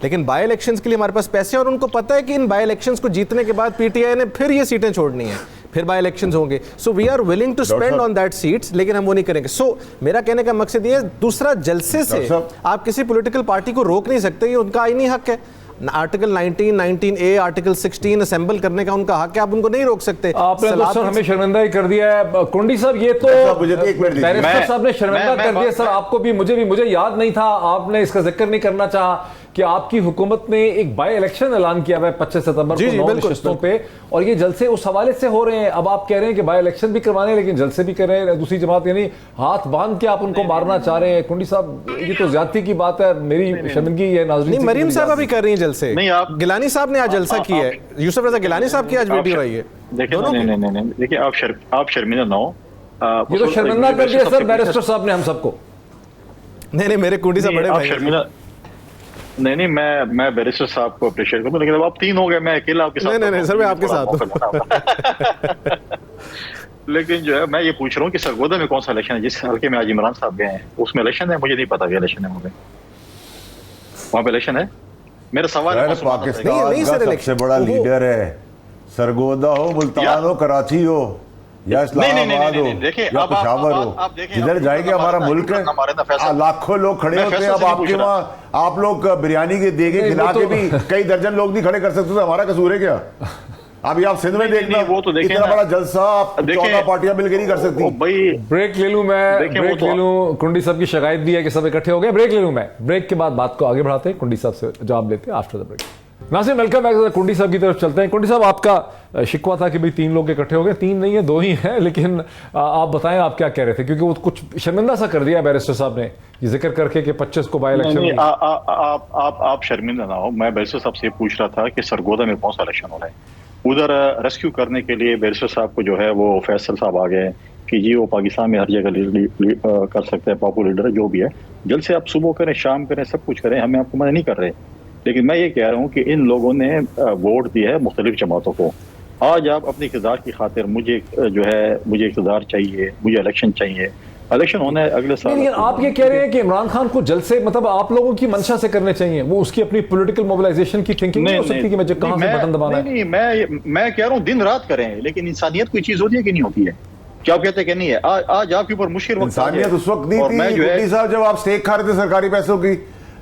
लेकिन बाई इलेक्शंस के लिए हमारे पास पैसे हैं और उनको पता है कि इन बाई इलेक्शंस को जीतने के बाद पीटीआई ने फिर ये सीटें छोड़नी है, फिर बाई इलेक्शंस होंगे। So we are willing to spend on that seats, लेकिन हम वो नहीं करेंगे। सो मेरा कहने का मकसद ये है, दूसरा जलसे से आप किसी पॉलिटिकल पार्टी को रोक नहीं सकते, ये उनका आईनी हक है। आर्टिकल 19, 19A, आर्टिकल 16 असेंबल करने का उनका हक है, आप उनको नहीं रोक सकते। आपने तो सर हमें शर्मिंदा ही कर दिया है कुंडी साहब, ये तो बैरिस्टर साहब ने शर्मिंदा कर दिया सर, आपको भी मुझे याद नहीं था, आपने इसका जिक्र नहीं करना चाहा कि आपकी हुकूमत ने एक बाय इलेक्शन ऐलान किया हुआ है 25 सितंबर को 9 नशिस्तों पे, और ये जलसे उस हवाले से हो रहे हैं। अब आप कह रहे हैं कि बाय इलेक्शन भी करवाने लेकिन जलसे भी कर रहे हैं दूसरी जमात, यानी हाथ बांध के आप उनको मारना चाह रहे हैं। कुंडी साहब ये तो ज्यादती की बात है, मेरी शर्मिंदगी है नाज़रीन। नहीं, मरीम साहब अभी कर रही हैं जलसे, गिलानी साहब ने आज जलसा किया है, यूसुफ रजा गिलानी साहब की आज वीडियो आई है। देखिए नहीं, देखिए आप शर्मिंदा ना हो, ये तो शर्मिंदा कर दिया सर बैरिस्टर साहब ने हम सबको। नहीं, मेरे कुंडी साहब बड़े भाई शर्मिंदा नहीं, मैं बैरिस्टर साहब को अप्रिशिएट करूं, लेकिन अब आप 3 हो गए, मैं अकेला आपके साथ नहीं सर, मैं आपके साथ हूं। लेकिन जो है मैं ये पूछ रहा हूँ कि सरगोदा में कौन सा इलेक्शन है जिस हल्के में आज इमरान साहब गए हैं, उसमें इलेक्शन है? मुझे नहीं पता कि इलेक्शन है वहाँ पे इलेक्शन है। मेरा सवाल है, पाकिस्तान का सबसे बड़ा लीडर है, सरगोदा हो, मुल्तान हो, कराची हो या इस्लामाबाद हो या पेशावर हो, जिधर जाएंगे हमारा मुल्क है, लाखों लोग खड़े होते हैं। अब आपके वहाँ आप लोग बिरयानी के देगे खिला के भी कई दर्जन लोग नहीं खड़े कर सकते, तो हमारा कसूर है क्या? अभी आप सिंध में देखना, वो तो इतना बड़ा जलसा आप 14 पार्टियां मिलकर नहीं कर सकती। ब्रेक ले लूं मैं, ब्रेक ले लूं। कुंडी साहब की शिकायत भी है कि सब इकट्ठे हो गए, ब्रेक ले लूं मैं, ब्रेक के बाद बात को आगे बढ़ाते हैं, कुंडी साहब से जवाब लेते हैं आफ्टर द ब्रेक। नाज़रीन वेलकम बैक, कुंडी साहब की तरफ चलते हैं। कुंडी साहब, आपका शिकवा था कि भाई 3 लोग इकट्ठे हो गए, 3 नहीं है 2 ही हैं, लेकिन आप बताएं आप क्या कह रहे थे, क्योंकि वो कुछ शर्मिंदा सा कर दिया बैरिस्टर साहब ने ये जिक्र करके कि 25 को बाय इलेक्शन। आप शर्मिंदा ना हो, मैं बैरिस्टर साहब से पूछ रहा था कि सरगोदा में कौन सा इलेक्शन हो रहा है। उधर रेस्क्यू करने के लिए बैरिस्टर साहब को जो है वो फैसल साहब आ गए कि जी वो पाकिस्तान में हर जगह कर सकते हैं, पॉपुलर लीडर जो भी है, जल्द से आप सुबह करें शाम करें सब कुछ करें, हमें आपको मना नहीं कर रहे। लेकिन मैं ये कह रहा हूँ कि इन लोगों ने वोट दिया है मुख्तलिफ जमातों को। आज आप अपनी इक़्तिदार की खातिर मुझे इक़्तिदार चाहिए, मुझे इलेक्शन चाहिए, इलेक्शन होना है अगले साल। लेकिन आप ये कह रहे हैं कि इमरान खान को जल्द से मतलब आप लोगों की मंशा से करने चाहिए, वो उसकी अपनी पॉलिटिकल मोबिलाइजेशन की थिंकिंग नहीं हो सकती कि मुझे कहां से बटन दबाना है। नहीं, मैं कह रहा हूँ दिन रात करें, लेकिन इंसानियत कोई चीज होती है कि नहीं होती है? क्या आप कहते हैं कि नहीं है? आज आपके ऊपर मुश्किल वक्त इंसानियत उस वक्त नहीं थी साहब जब आप स्टेक खा रहे थे सरकारी पैसों की,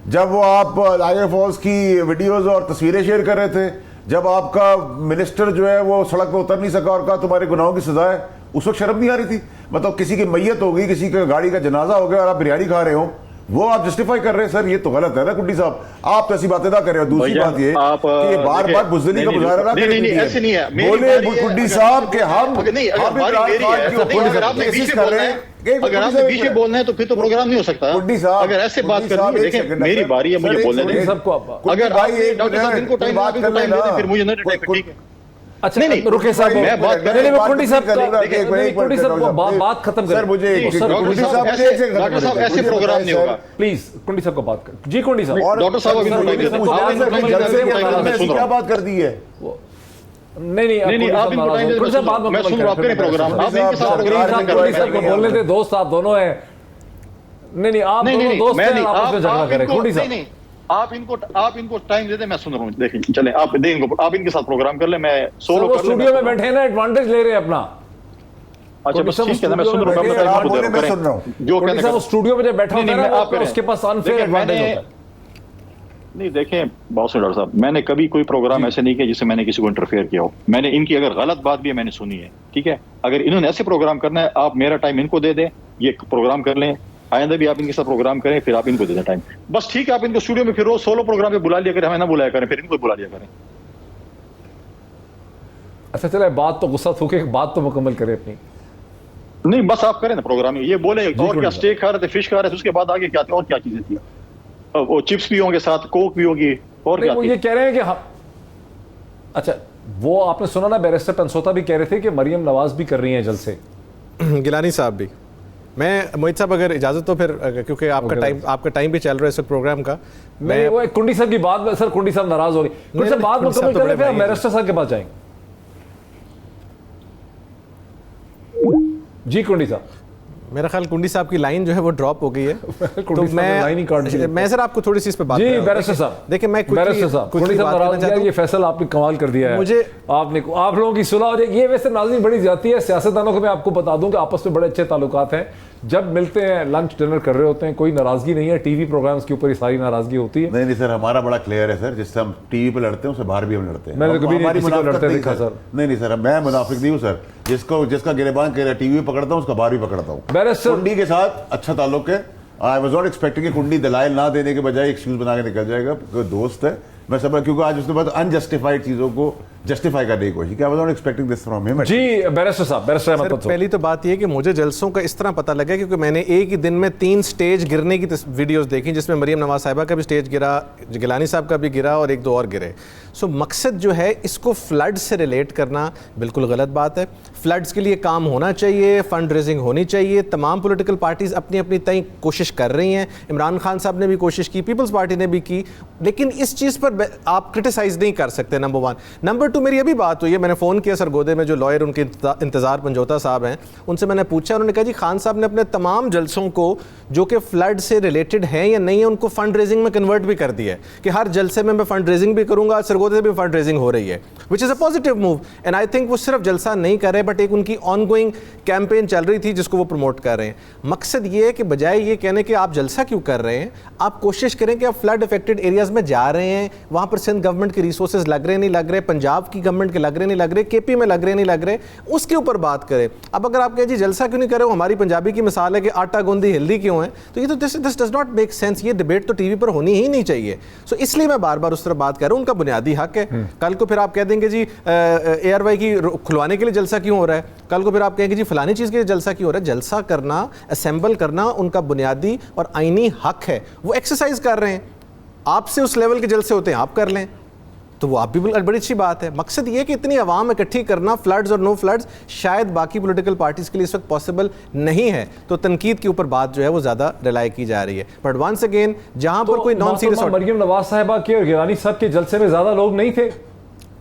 जब वो आप नाइगर फॉल्स की वीडियोस और तस्वीरें शेयर कर रहे थे, जब आपका मिनिस्टर जो है वो सड़क पर उतर नहीं सका और कहा तुम्हारे गुनाहों की सजा है, उस वक्त शर्म नहीं आ रही थी? मतलब किसी की मैयत हो गई, किसी की गाड़ी का जनाजा हो गया और आप बिरयानी खा रहे हो, वो आप जस्टिफाई कर रहे हैं? सर ये तो गलत है ना कुंडी साहब, आप तो ऐसी बातें ना कर रहे हो। दूसरी बात ये कि ये बार बार बुज़दिली का मुजाहरा ना करें, ऐसे नहीं है। बोले कुंडी साहब के हम अगर आपने बीच में बोलना है तो फिर तो प्रोग्राम नहीं हो सकता। अगर ऐसे बात करनी है, देखें मेरी बारी है, मुझे बोलने दें सबको। अगर डॉक्टर साहब इनको टाइम दें फिर मुझे नहीं, ठीक है। अच्छा नहीं रुके साहब, मैं बात कर रहे हैं कुंडी साहब कुंडी साहब बात खत्म करें। सर मुझे डॉक्टर साहब ऐसे प्रोग्राम नहीं होगा, प्लीज कुंडी साहब को बात कर। जी कुंडी साहब, डॉक्टर साहब क्या बात कर दी है? नहीं आप इनको टाइम दे, मैं सुन रहा हूं आपके प्रोग्राम, आप इनके साथ प्रोग्राम बोलने दे, दोस्त आप दोनों हैं। नहीं आप दोनों दोस्त हैं, आपस में झगड़ा करें। कुंडी साहब आप इनको टाइम दे दें, मैं सुन रहा हूँ। देखिए चलें आप दें इनको, आप इनके साथ प्रोग्राम कर ले, मैं सोलो कर स्टूडियो में बैठे ना, एडवांटेज ले रहे हैं अपना। अच्छा बस ठीक है, मैं सुन रहा हूँ जो कहने का। स्टूडियो में जब बैठा होता है ना, उसके पास अनफेयर एडवांटेज होता है। नहीं देखें बहुत से डॉक्टर साहब, मैंने कभी कोई प्रोग्राम ऐसे नहीं किया जिससे मैंने किसी को इंटरफेयर किया हो। मैंने इनकी अगर गलत बात भी है मैंने सुनी है, ठीक है। अगर इन्होंने ऐसे प्रोग्राम करना है, आप मेरा टाइम इनको दे दें, ये प्रोग्राम कर लें, आइंदा भी आप इनके साथ प्रोग्राम करें, फिर आप इनको दे दें टाइम। बस ठीक है, आप इनको स्टूडियो में फिर रोज सोलो प्रोग्राम पे बुला लिया करें, हमें ना बुलाया करें, फिर इनको बुला लिया करें। अच्छा चले, बात तो गुस्सा थूके, बात तो मुकम्मल करें अपनी। नहीं बस आप करें ना प्रोग्राम, ये बोले और क्या स्टेक खा रहे थे, फिश खा रहे थे, उसके बाद आगे क्या और क्या चीजें थी, वो चिप्स भी होंगे साथ, कोक भी होगी, और क्या? वो ये कह रहे हैं कि हम, अच्छा वो आपने सुना ना, बैरिस्टर पेंसोता भी कह रहे थे कि मरियम नवाज भी कर रही हैं जल्द से, गिलानी साहब भी। मैं मोहित साहब अगर इजाजत तो फिर, क्योंकि आपका टाइम भी चल रहा है इस प्रोग्राम का, मैं वो कुंडी साहब की बात, सर कुंडी साहब नाराज हो रही, कुंडी साहब बात मुकम्मल करें, फिर बैरिस्टर साहब के पास जाएंगे। जी कुंडी साहब, मेरा ख्याल कुंडी साहब की लाइन जो है वो ड्रॉप हो गई है। कुंडी साहब ने लाइन ही काट दी। मैं सर आपको थोड़ी सी इस पे बात जी कर रहा हूं। बैरिस्टर साहब, देखिए मैं बैरिस्टर साहब, कुंडी साहब नाराज हो गया, ये फैसला आपने कमाल कर दिया है। आप लोगों की सुलह हो जाएगी। ये वैसे नाज़रीन बड़ी जाती है सियासतदानों को, मैं आपको बता दूं कि आपस में बड़े अच्छे ताल्लुकात हैं। जब मिलते हैं लंच डिनर कर रहे होते हैं, कोई नाराजगी नहीं है। टीवी प्रोग्राम्स के ऊपर ही सारी नाराजगी होती है। नहीं सर, हमारा बड़ा क्लियर है सर, जिससे हम टीवी पे लड़ते हैं उससे बाहर भी हम लड़ते हैं। मैंने कभी नहीं किसी को लड़ते देखा सर। नहीं सर, मैं मुनाफिक नहीं हूँ सर। जिसका गिरेबान टीवी पे पकड़ता हूँ उसका बाहर भी पकड़ता हूँ। कुंडी के साथ अच्छा ताल्लुक है। आई वाज नॉट एक्सपेक्टिंग कि कुंडी दलाइल ना देने के बजाय एक्सक्यूज बना के निकल जाएगा, कोई दोस्त है। मैं सब क्योंकि आज उसने बहुत अनजस्टिफाइड चीजों को जस्टिफाई करने की कोशिश की। I was not expecting this from him. जी बैरिस्टर साहब, बैरिस्टर अहमद पनसोता। पहली तो बात यह कि मुझे जलसों का इस तरह पता लगा क्योंकि मैंने एक ही दिन में 3 स्टेज गिरने की वीडियोस देखी, जिसमें मरियम नवाज साहिबा का भी स्टेज गिरा, गिलानी साहब का भी गिरा और 1-2 और गिरे। सो मकसद जो है इसको फ्लड से रिलेट करना बिल्कुल गलत बात है। फ्लड्स के लिए काम होना चाहिए, फंड रेजिंग होनी चाहिए। तमाम पॉलिटिकल पार्टीज अपनी अपनी तय कोशिश कर रही हैं। इमरान खान साहब ने भी कोशिश की, पीपल्स पार्टी ने भी की, लेकिन इस चीज़ पर आप क्रिटिसाइज नहीं कर सकते। नंबर 1। नंबर 2, मेरी अभी बात हुई है, मैंने फ़ोन किया सरगोदे में जो लॉयर उनके इंतज़ार पंजोता साहब हैं, उनसे मैंने पूछा। उन्होंने कहा जी खान साहब ने अपने तमाम जलसों को जो कि फ्लड से रिलेटेड हैं या नहीं है उनको फंड रेजिंग में कन्वर्ट भी कर दिया है कि हर जलसे में मैं फंड रेजिंग भी करूंगा। सरगोदे से भी फंड रेजिंग हो रही है, which is a positive move. And I think वो सिर्फ जलसा नहीं कर रहे बट एक उनकी ऑनगोइंग कैंपेन चल रही थी जिसको वो प्रमोट कर रहे हैं। मकसद ये है कि बजाय ये कहने कि आप जलसा क्यों कर रहे हैं, आप कोशिश करें कि आप फ्लड अफेक्टेड एरियाज में जा रहे हैं, वहाँ पर सिंध गवर्नमेंट के रिसोर्सेज लग रहे नहीं लग रहे, पंजाब की गवर्नमेंट के लग रहे नहीं लग रहे, केपी में लग रहे नहीं लग रहे, उसके ऊपर बात करें। अब अगर आप कहें जी जलसा क्यों नहीं कर रहे हो, हमारी पंजाबी की मिसाल है कि आटा गूंदी हिल्दी क्यों है, तो ये तो this does not make sense. ये डिबेट तो टीवी पर होनी ही नहीं चाहिए। सो इसलिए मैं बार बार उस तरह बात कर रहा हूँ, उनका बुनियादी हक है। कल को फिर आप कह देंगे जी ARY की खुलवाने के लिए जलसा क्यों हो रहा है, कल को फिर आप कहेंगे जी फलानी चीज़ के लिए जलसा क्यों हो रहा है। जलसा करना, असेंबल करना उनका बुनियादी और आईनी हक है। वो एक्सरसाइज कर रहे हैं, आपसे उस लेवल के जलसे होते हैं आप कर लें तो वो आप भी बड़ी अच्छी बात है। मकसद ये कि इतनी आवाम इकट्ठी करना, फ्लड्स और नो फ्लड्स, शायद बाकी पॉलिटिकल पार्टीज के लिए इस वक्त पॉसिबल नहीं है, तो तनकीद के ऊपर बात जो है वो ज़्यादा रिलाई की जा रही है। बट वंस अगेन जहां पर कोई नॉन सीरियस, मरियम नवाज साहिबा के और गिलानी साहब के जलसे में ज़्यादा लोग नहीं थे।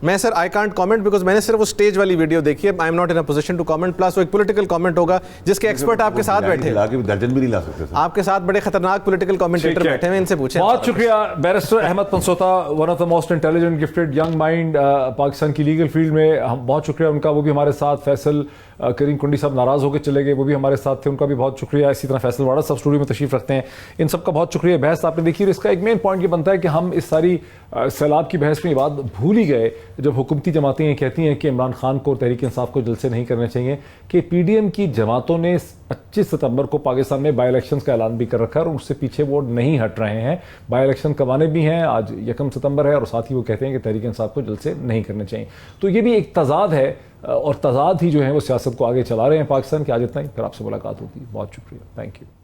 मैं sir I can't comment because मैंने सिर्फ वो स्टेज वाली वीडियो देखी है। I am not in a position to comment. Plus वो एक पॉलिटिकल कमेंट होगा जिसके एक्सपर्ट आपके साथ बैठे हैं, दर्जन भी नहीं ला सकते, आपके साथ बड़े खतरनाक पॉलिटिकल कमेंटेटर बैठे हैं, इनसे पूछें। बहुत शुक्रिया barrister Ahmed Pansota, one of the most intelligent gifted young mind Pakistan की लीगल फील्ड में। हम बहुत शुक्रिया उनका, वो भी हमारे साथ। फैसल करीम कुंडी साहब नाराज होकर चले गए, वो भी हमारे साथ थे, उनका भी बहुत शुक्रिया। इसी तरह फैसल वाड़ा साहब स्टूडियो में तशरीफ रखते हैं, इन सबका बहुत शुक्रिया। बहस आपने देखी और इसका एक मेन पॉइंट ये बनता है कि हम इस सारी सैलाब की बहस में ये बात भूल ही गए जब हुकूमती जमातें ये कहती हैं कि इमरान खान को और तहरीक इंसाफ को जलसे नहीं करने चाहिए, कि PDM की जमातों ने 25 सितंबर को पाकिस्तान में बाई इलेक्शन का ऐलान भी कर रखा है और उससे पीछे वो नहीं हट रहे हैं। बाई इलेक्शन करवाने भी हैं, आज 1 सितंबर है, और साथ ही वो कहते हैं कि तहरीक इंसाफ को जलसे नहीं करने चाहिए। तो ये भी एक तजाद है और तजाद ही जो है वो सियासत को आगे चला रहे हैं पाकिस्तान के। आज इतना ही, फिर आपसे मुलाकात होगी। बहुत शुक्रिया, थैंक यू।